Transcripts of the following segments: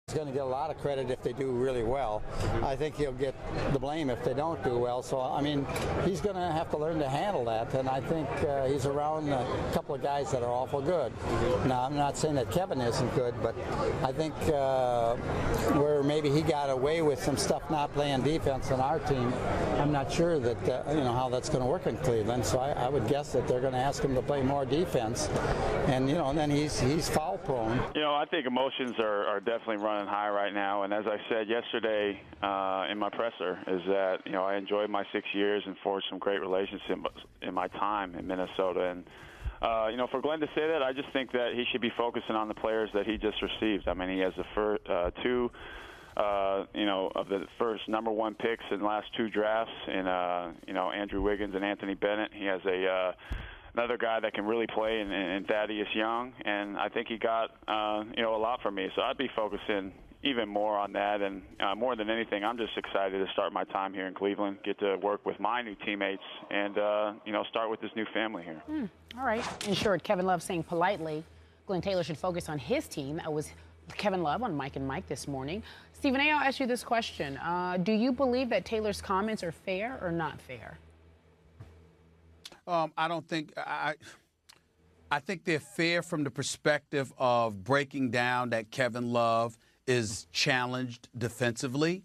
He's going to get a lot of credit if they do really well. I think he'll get the blame if they don't do well. So, I mean, he's going to have to learn to handle that. And I think he's around a couple of guys that are awful good. Now, I'm not saying that Kevin isn't good, but I think where maybe he got away with some stuff not playing defense on our team, I'm not sure that, how that's going to work in Cleveland. So I would guess that they're going to ask him to play more defense. And, and then he's foul prone. I think emotions are definitely running high right now, and as I said yesterday in my presser, is that I enjoyed my 6 years and forged some great relationships in my time in Minnesota, and for Glenn to say that, I just think that he should be focusing on the players that he just received. I mean, he has the first two of the first number one picks in the last two drafts, in Andrew Wiggins and Anthony Bennett. He has another guy that can really play in Thaddeus Young, and I think he got a lot from me. So I'd be focusing even more on that, and more than anything, I'm just excited to start my time here in Cleveland, get to work with my new teammates, and start with this new family here. All right. In short, Kevin Love saying politely, Glenn Taylor should focus on his team. That was Kevin Love on Mike and Mike this morning. Stephen A., I'll ask you this question: do you believe that Taylor's comments are fair or not fair? I don't think I think they're fair from the perspective of breaking down that Kevin Love is challenged defensively,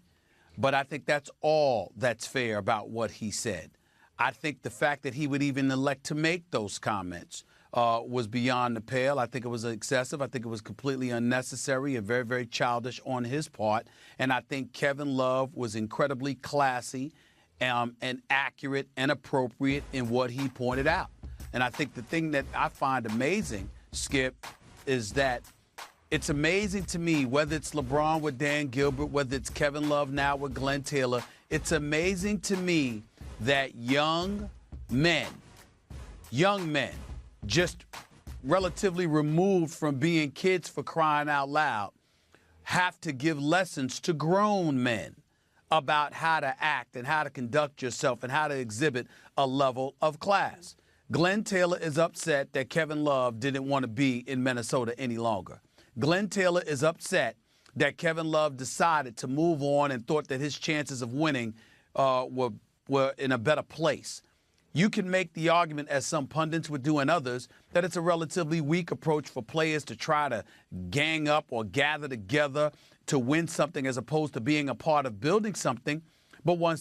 but I think that's all that's fair about what he said. I think the fact that he would even elect to make those comments was beyond the pale. I think it was excessive. I think it was completely unnecessary and very, very childish on his part. And I think Kevin Love was incredibly classy and accurate and appropriate in what he pointed out. And I think the thing that I find amazing, Skip, is that it's amazing to me, whether it's LeBron with Dan Gilbert, whether it's Kevin Love now with Glenn Taylor, it's amazing to me that young men, just relatively removed from being kids for crying out loud, have to give lessons to grown men about how to act and how to conduct yourself and how to exhibit a level of class. Glenn Taylor is upset that Kevin Love didn't want to be in Minnesota any longer. Glenn Taylor is upset that Kevin Love decided to move on and thought that his chances of winning were in a better place. You can make the argument, as some pundits would do and others, that it's a relatively weak approach for players to try to gang up or gather together to win something as opposed to being a part of building something. But what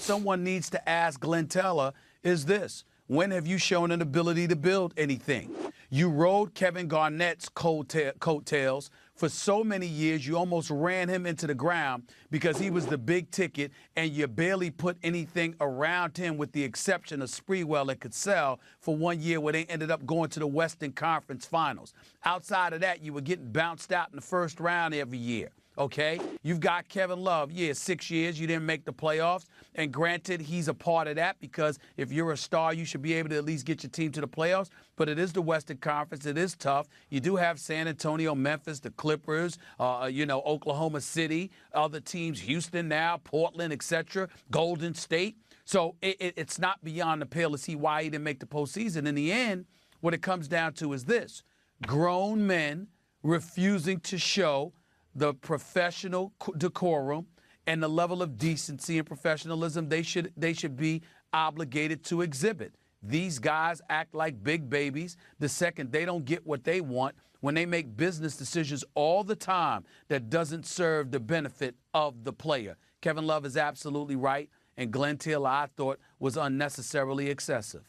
someone needs to ask Glenn Taylor is this: when have you shown an ability to build anything? You rode Kevin Garnett's coattails for so many years, you almost ran him into the ground because he was the big ticket, and you barely put anything around him with the exception of Spreewell and Cassell for 1 year where they ended up going to the Western Conference Finals. Outside of that, you were getting bounced out in the first round every year. Okay, you've got Kevin Love. 6 years, you didn't make the playoffs. And granted, he's a part of that because if you're a star, you should be able to at least get your team to the playoffs. But it is the Western Conference. It is tough. You do have San Antonio, Memphis, the Clippers, Oklahoma City, other teams, Houston now, Portland, etc., Golden State. So it's not beyond the pale to see why he didn't make the postseason. In the end, what it comes down to is this: grown men refusing to show the professional decorum and the level of decency and professionalism they should be obligated to exhibit. These guys act like big babies the second they don't get what they want, when they make business decisions all the time that doesn't serve the benefit of the player. Kevin Love is absolutely right, and Glenn Taylor, I thought, was unnecessarily excessive.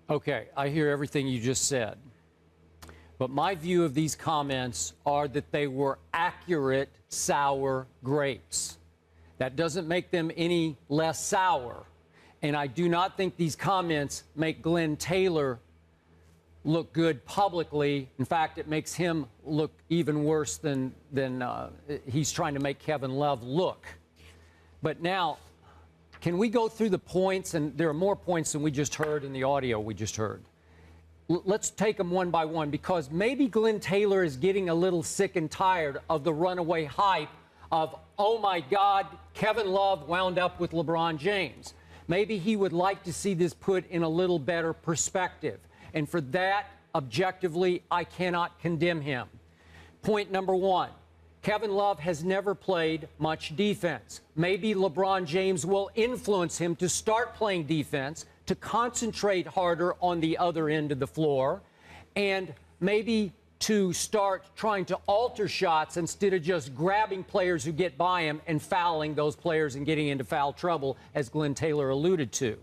Okay, I hear everything you just said. But my view of these comments are that they were accurate sour grapes. That doesn't make them any less sour. And I do not think these comments make Glenn Taylor look good publicly. In fact, it makes him look even worse than he's trying to make Kevin Love look. But now, can we go through the points? And there are more points than we just heard in the audio we just heard. Let's take them one by one, because maybe Glenn Taylor is getting a little sick and tired of the runaway hype of, oh my God, Kevin Love wound up with LeBron James. Maybe he would like to see this put in a little better perspective. And for that, objectively, I cannot condemn him. Point number one, Kevin Love has never played much defense. Maybe LeBron James will influence him to start playing defense, to concentrate harder on the other end of the floor, and maybe to start trying to alter shots instead of just grabbing players who get by him and fouling those players and getting into foul trouble, as Glenn Taylor alluded to.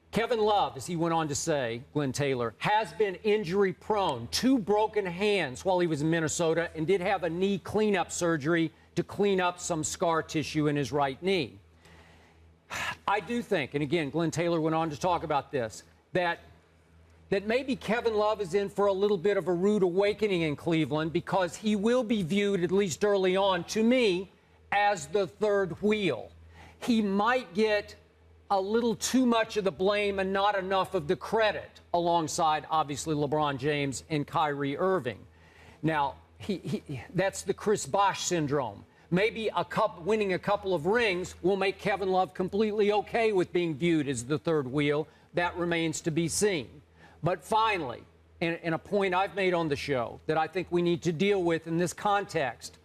Kevin Love, as he went on to say, Glenn Taylor, has been injury prone, 2 broken hands while he was in Minnesota, and did have a knee cleanup surgery to clean up some scar tissue in his right knee. I do think, and again, Glenn Taylor went on to talk about this, that maybe Kevin Love is in for a little bit of a rude awakening in Cleveland, because he will be viewed, at least early on, to me, as the third wheel. He might get a little too much of the blame and not enough of the credit, alongside, obviously, LeBron James and Kyrie Irving. Now, that's the Chris Bosh syndrome. Maybe winning a couple of rings will make Kevin Love completely okay with being viewed as the third wheel. That remains to be seen. But finally, and a point I've made on the show that I think we need to deal with in this context,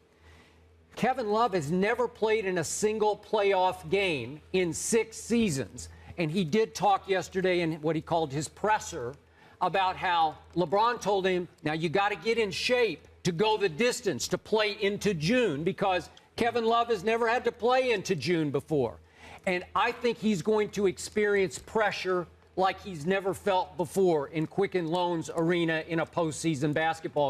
Kevin Love has never played in a single playoff game in 6 seasons. And he did talk yesterday in what he called his presser about how LeBron told him, now you got to get in shape to go the distance, to play into June, because Kevin Love has never had to play into June before. And I think he's going to experience pressure like he's never felt before in Quicken Loans Arena in a postseason basketball